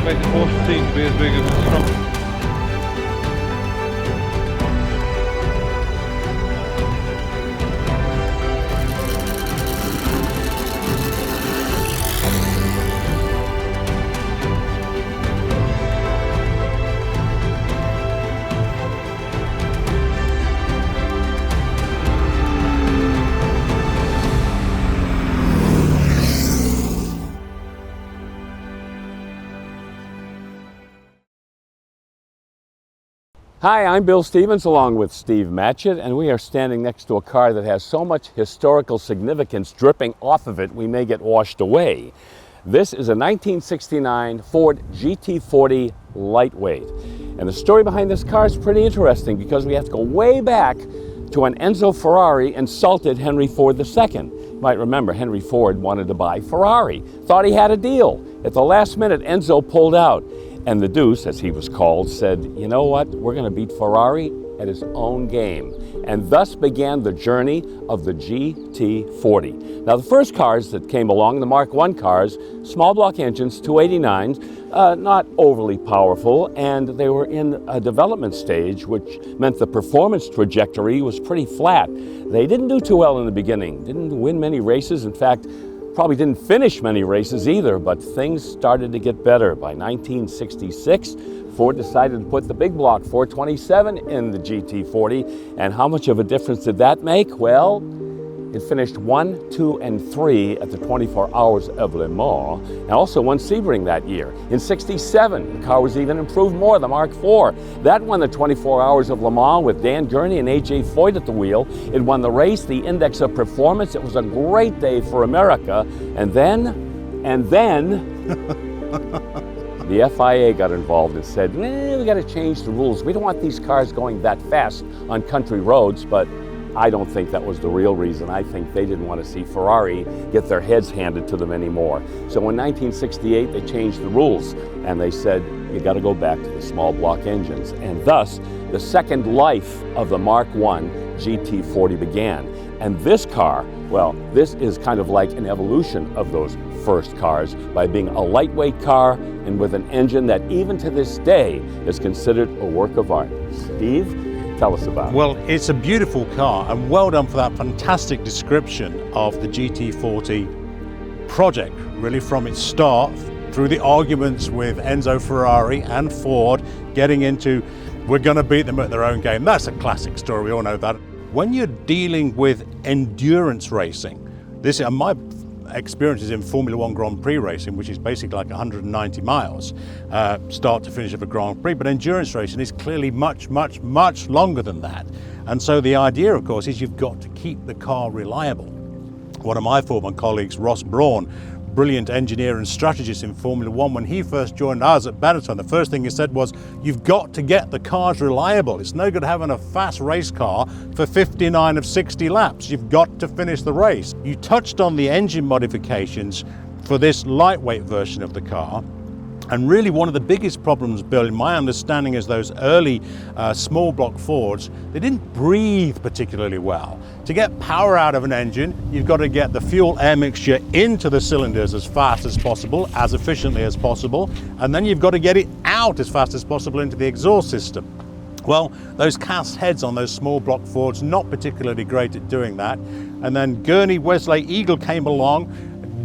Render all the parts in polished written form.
expect the Porsche team to be as big as and strong. Hi, I'm Bill Stevens along with Steve Matchett, and we are standing next to a car that has so much historical significance dripping off of it we may get washed away. This is a 1969 Ford GT40 lightweight. And the story behind this car is pretty interesting because we have to go way back to when Enzo Ferrari insulted Henry Ford II. You might remember Henry Ford wanted to buy Ferrari, thought he had a deal. At the last minute, Enzo pulled out. And the Deuce, as he was called, said, you know what, we're going to beat Ferrari at his own game. And thus began the journey of the GT40. Now, the first cars that came along, the Mark I cars, small block engines, 289s, not overly powerful, and they were in a development stage, which meant the performance trajectory was pretty flat. They didn't do too well in the beginning, didn't win many races. In fact, probably didn't finish many races either, but things started to get better. By 1966, Ford decided to put the big block 427 in the GT40, and how much of a difference did that make? Well, it finished 1, 2, and 3 at the 24 Hours of Le Mans, and also won Sebring that year. In 67, the car was even improved more, the Mark IV. That won the 24 Hours of Le Mans with Dan Gurney and A.J. Foyt at the wheel. It won the race, the Index of Performance. It was a great day for America. And then, the FIA got involved and said, we got to change the rules. We don't want these cars going that fast on country roads, but I don't think that was the real reason. I think they didn't want to see Ferrari get their heads handed to them anymore. So in 1968, they changed the rules and they said, you got to go back to the small block engines. And thus, the second life of the Mark I GT40 began. And this car, well, this is kind of like an evolution of those first cars by being a lightweight car and with an engine that even to this day is considered a work of art. Steve? Tell us about it. Well, it's a beautiful car, and well done for that fantastic description of the GT40 project, really from its start through the arguments with Enzo Ferrari and Ford, getting into, we're going to beat them at their own game. That's a classic story, we all know that. When you're dealing with endurance racing, this is my experiences in Formula One Grand Prix racing, which is basically like 190 miles, start to finish of a Grand Prix, but endurance racing is clearly much, much, much longer than that. And so the idea, of course, is you've got to keep the car reliable. One of my former colleagues, Ross Brawn, brilliant engineer and strategist in Formula One, when he first joined us at Benetton, the first thing he said was, you've got to get the cars reliable. It's no good having a fast race car for 59 of 60 laps. You've got to finish the race. You touched on the engine modifications for this lightweight version of the car. And really one of the biggest problems, Bill, in my understanding, is those early small block Fords, they didn't breathe particularly well. To get power out of an engine, you've got to get the fuel air mixture into the cylinders as fast as possible, as efficiently as possible, and then you've got to get it out as fast as possible into the exhaust system. Well, those cast heads on those small block Fords, not particularly great at doing that. And then Gurney Wesley Eagle came along,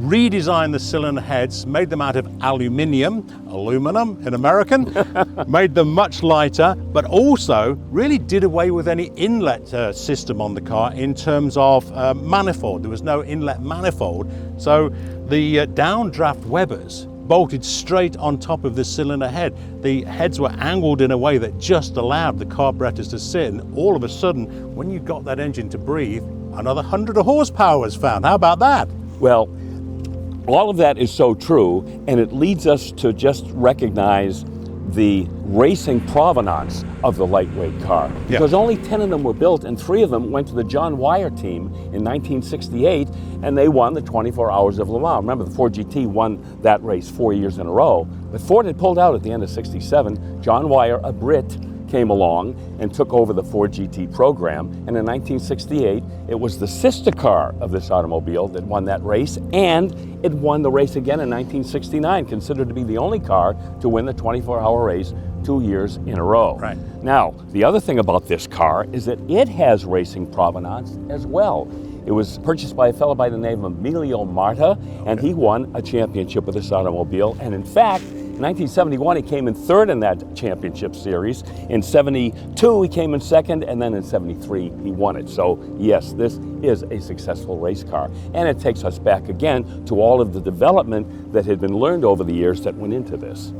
redesigned the cylinder heads, made them out of aluminum in American, made them much lighter, but also really did away with any inlet system on the car in terms of manifold. There was no inlet manifold, so the downdraft Webers bolted straight on top of the cylinder head. The heads were angled in a way that just allowed the carburetors to sit, and all of a sudden, when you got that engine to breathe, another 100 horsepower was found. How about that? Well, all of that is so true, and it leads us to just recognize the racing provenance of the lightweight car. Because only 10 of them were built, and 3 of them went to the John Wyer team in 1968, and they won the 24 Hours of Le Mans. Remember, the Ford GT won that race 4 years in a row, but Ford had pulled out at the end of 67. John Wyer, a Brit, came along and took over the Ford GT program, and in 1968, it was the sister car of this automobile that won that race, and it won the race again in 1969, considered to be the only car to win the 24-hour race 2 years in a row. Right. Now, the other thing about this car is that it has racing provenance as well. It was purchased by a fellow by the name of Emilio Marta, and he won a championship with this automobile. And in fact, in 1971, he came in third in that championship series. In 72, he came in second, and then in 73, he won it. So yes, this is a successful race car. And it takes us back again to all of the development that had been learned over the years that went into this.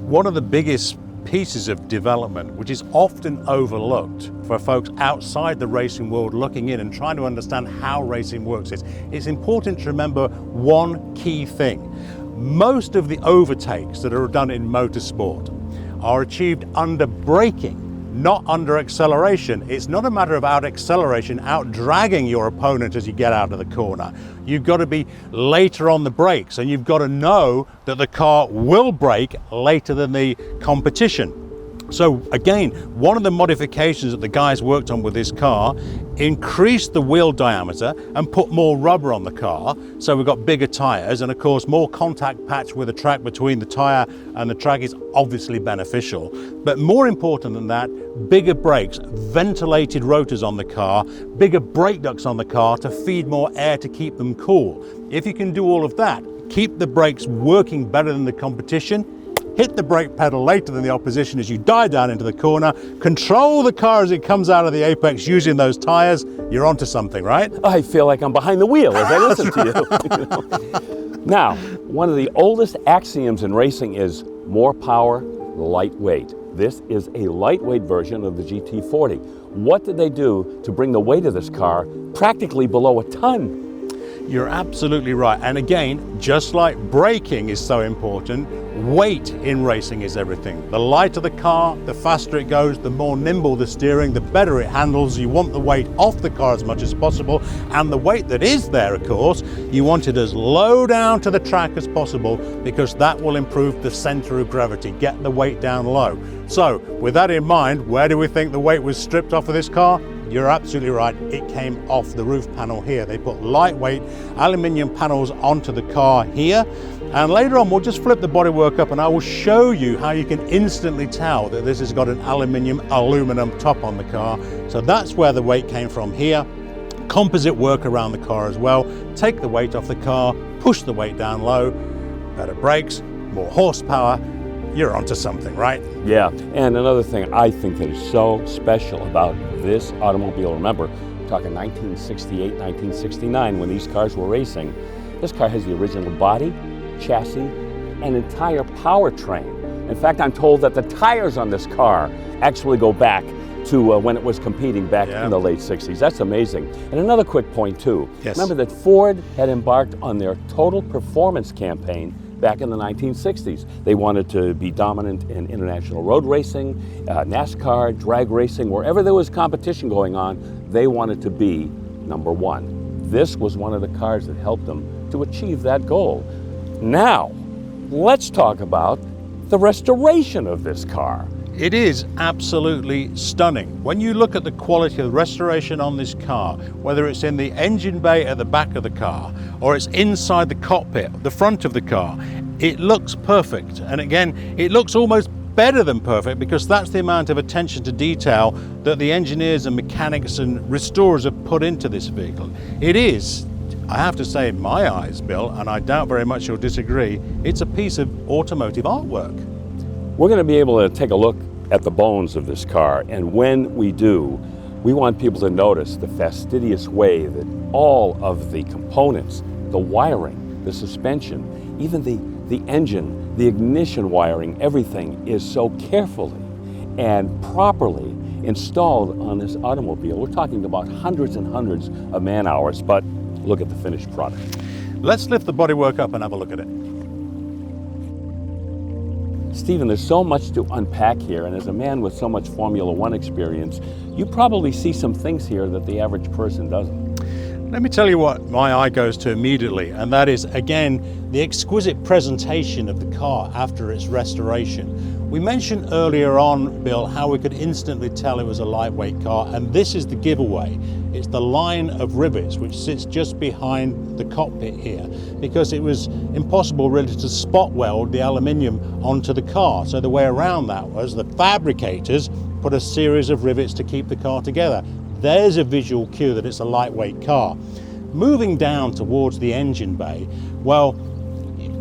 One of the biggest pieces of development, which is often overlooked for folks outside the racing world looking in and trying to understand how racing works, is it's important to remember one key thing. Most of the overtakes that are done in motorsport are achieved under braking, not under acceleration. It's not a matter of out acceleration, out dragging your opponent as you get out of the corner. You've got to be later on the brakes, and you've got to know that the car will brake later than the competition. So again, one of the modifications that the guys worked on with this car increased the wheel diameter and put more rubber on the car. So we've got bigger tires, and of course more contact patch with the track between the tire and the track is obviously beneficial. But more important than that, bigger brakes, ventilated rotors on the car, bigger brake ducts on the car to feed more air to keep them cool. If you can do all of that, keep the brakes working better than the competition, hit the brake pedal later than the opposition as you dive down into the corner, control the car as it comes out of the apex using those tires, you're onto something, right? I feel like I'm behind the wheel as I listen to you. Now, one of the oldest axioms in racing is more power, lightweight. This is a lightweight version of the GT40. What did they do to bring the weight of this car practically below a ton? You're absolutely right. And again, just like braking is so important, weight in racing is everything. The lighter the car, the faster it goes, the more nimble the steering, the better it handles. You want the weight off the car as much as possible. And the weight that is there, of course, you want it as low down to the track as possible, because that will improve the center of gravity, get the weight down low. So with that in mind, where do we think the weight was stripped off of this car? You're absolutely right, it came off the roof panel here. They put lightweight aluminium panels onto the car here, and later on we'll just flip the bodywork up and I will show you how you can instantly tell that this has got an aluminum top on the car. So that's where the weight came from here. Composite work around the car as well. Take the weight off the car, push the weight down low, better brakes, more horsepower. You're onto something, right? Yeah, and another thing I think that is so special about this automobile, remember, we're talking 1968, 1969 when these cars were racing. This car has the original body, chassis, and entire powertrain. In fact, I'm told that the tires on this car actually go back to when it was competing back in the late 60s. That's amazing. And another quick point too. Yes. Remember that Ford had embarked on their total performance campaign back in the 1960s. They wanted to be dominant in international road racing, NASCAR, drag racing, wherever there was competition going on, they wanted to be number one. This was one of the cars that helped them to achieve that goal. Now, let's talk about the restoration of this car. It is absolutely stunning. When you look at the quality of the restoration on this car, whether it's in the engine bay at the back of the car or it's inside the cockpit, the front of the car, it looks perfect. And again, it looks almost better than perfect, because that's the amount of attention to detail that the engineers and mechanics and restorers have put into this vehicle. It is, I have to say, in my eyes, Bill, and I doubt very much you'll disagree, it's a piece of automotive artwork. We're going to be able to take a look at the bones of this car, and when we do, we want people to notice the fastidious way that all of the components, the wiring, the suspension, even the engine, the ignition wiring, everything is so carefully and properly installed on this automobile. We're talking about hundreds and hundreds of man-hours, but look at the finished product. Let's lift the bodywork up and have a look at it. Stephen, there's so much to unpack here, and as a man with so much Formula One experience, you probably see some things here that the average person doesn't. Let me tell you what my eye goes to immediately, and that is, again, the exquisite presentation of the car after its restoration. We mentioned earlier on, Bill, how we could instantly tell it was a lightweight car, and this is the giveaway. It's the line of rivets which sits just behind the cockpit here, because it was impossible really to spot weld the aluminium onto the car. So the way around that was the fabricators put a series of rivets to keep the car together. There's a visual cue that it's a lightweight car. Moving down towards the engine bay, well,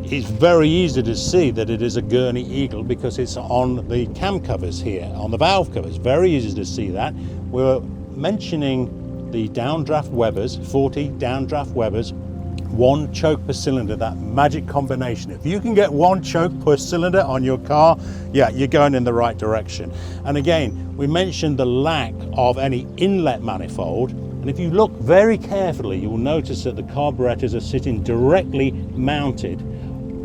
it's very easy to see that it is a Gurney Eagle because it's on the cam covers here, on the valve covers. Very easy to see that. We're mentioning the downdraft Webers, 40 downdraft Webers, 1 choke per cylinder, that magic combination. If you can get 1 choke per cylinder on your car, yeah, you're going in the right direction. And again, we mentioned the lack of any inlet manifold. And if you look very carefully, you will notice that the carburetors are sitting directly mounted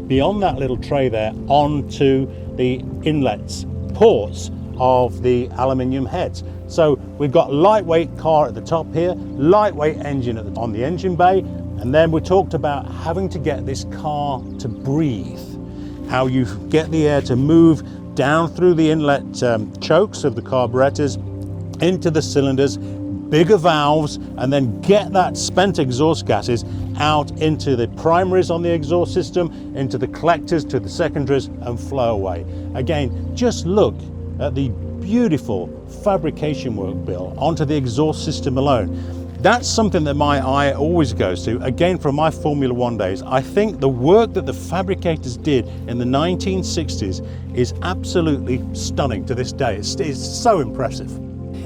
beyond that little tray there onto the inlets, ports of the aluminium heads. So we've got lightweight car at the top here, lightweight engine on the engine bay, and then we talked about having to get this car to breathe, how you get the air to move down through the inlet chokes of the carburetors into the cylinders, bigger valves, and then get that spent exhaust gases out into the primaries on the exhaust system, into the collectors, to the secondaries, and flow away. Again, just look at the beautiful fabrication work, Bill, onto the exhaust system alone. That's something that my eye always goes to. Again, from my Formula One days, I think the work that the fabricators did in the 1960s is absolutely stunning to this day. It's so impressive.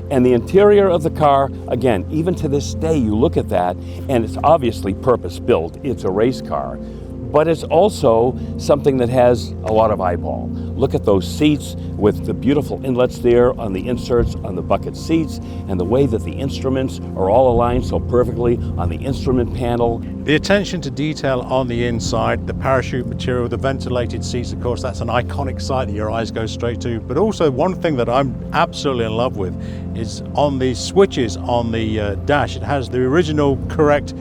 And the interior of the car, again, even to this day, you look at that, and it's obviously purpose-built. It's a race car, but it's also something that has a lot of eyeball. Look at those seats with the beautiful inlets there on the inserts on the bucket seats, and the way that the instruments are all aligned so perfectly on the instrument panel. The attention to detail on the inside, the parachute material, the ventilated seats, of course, that's an iconic sight that your eyes go straight to. But also one thing that I'm absolutely in love with is on the switches on the dash, it has the original correct,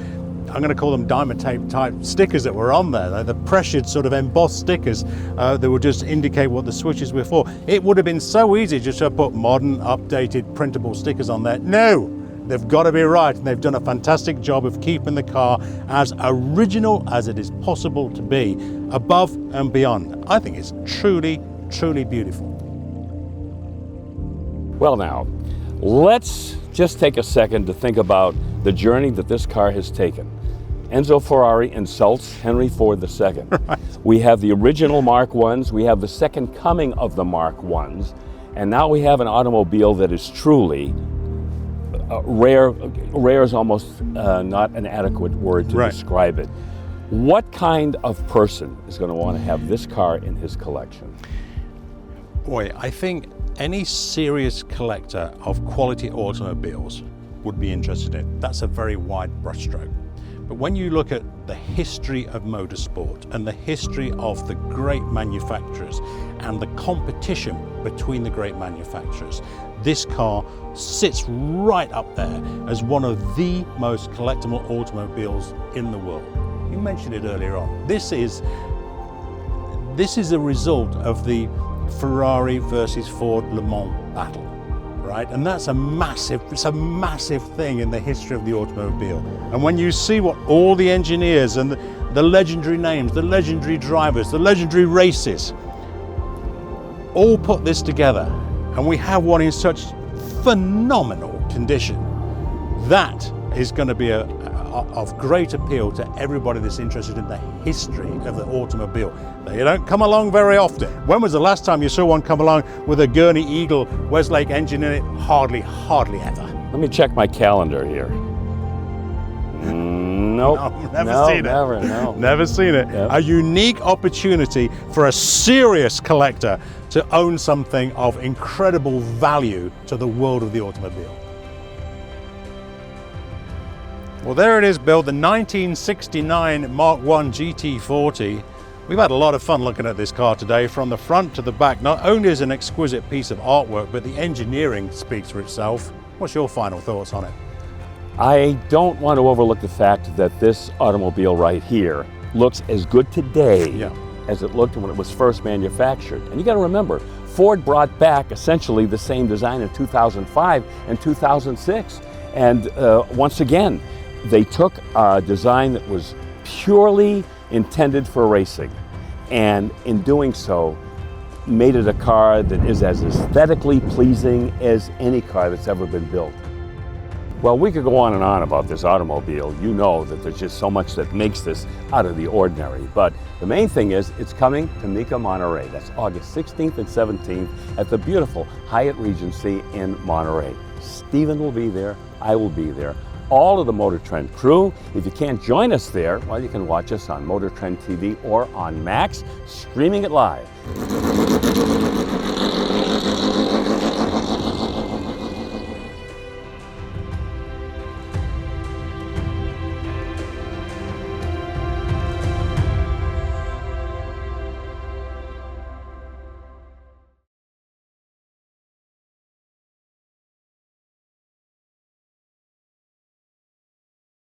I'm going to call them diamond tape type stickers that were on there. They're the pressured sort of embossed stickers that would just indicate what the switches were for. It would have been so easy just to put modern, updated, printable stickers on there. No! They've got to be right, and they've done a fantastic job of keeping the car as original as it is possible to be, above and beyond. I think it's truly, truly beautiful. Well now, let's just take a second to think about the journey that this car has taken. Enzo Ferrari insults Henry Ford II. Right. We have the original Mark I's, we have the second coming of the Mark I's, and now we have an automobile that is truly rare. Rare is almost not an adequate word to describe it. What kind of person is going to want to have this car in his collection? Boy, I think any serious collector of quality automobiles would be interested in it. That's a very wide brushstroke. But when you look at the history of motorsport and the history of the great manufacturers and the competition between the great manufacturers, this car sits right up there as one of the most collectible automobiles in the world. You mentioned it earlier on. This is a result of the Ferrari versus Ford Le Mans battle, right? And that's it's a massive thing in the history of the automobile. And when you see what all the engineers and the legendary names, the legendary drivers, the legendary races, all put this together, and we have one in such phenomenal condition, that is going to be of great appeal to everybody that's interested in the history of the automobile. They don't come along very often. When was the last time you saw one come along with a Gurney Eagle Westlake engine in it? Hardly ever. Let me check my calendar here. Nope. No, never seen it. Never seen it. Yep. A unique opportunity for a serious collector to own something of incredible value to the world of the automobile. Well, there it is, Bill, the 1969 Mark I GT40. We've had a lot of fun looking at this car today, from the front to the back. Not only is it an exquisite piece of artwork, but the engineering speaks for itself. What's your final thoughts on it? I don't want to overlook the fact that this automobile right here looks as good today as it looked when it was first manufactured. And you got to remember, Ford brought back essentially the same design in 2005 and 2006. And once again, they took a design that was purely intended for racing, and in doing so, made it a car that is as aesthetically pleasing as any car that's ever been built. Well, we could go on and on about this automobile. You know that there's just so much that makes this out of the ordinary. But the main thing is it's coming to Mecum Monterey. That's August 16th and 17th at the beautiful Hyatt Regency in Monterey. Stephen will be there. I will be there. All of the Motor Trend crew. If you can't join us there, well, you can watch us on Motor Trend TV or on Max, streaming it live.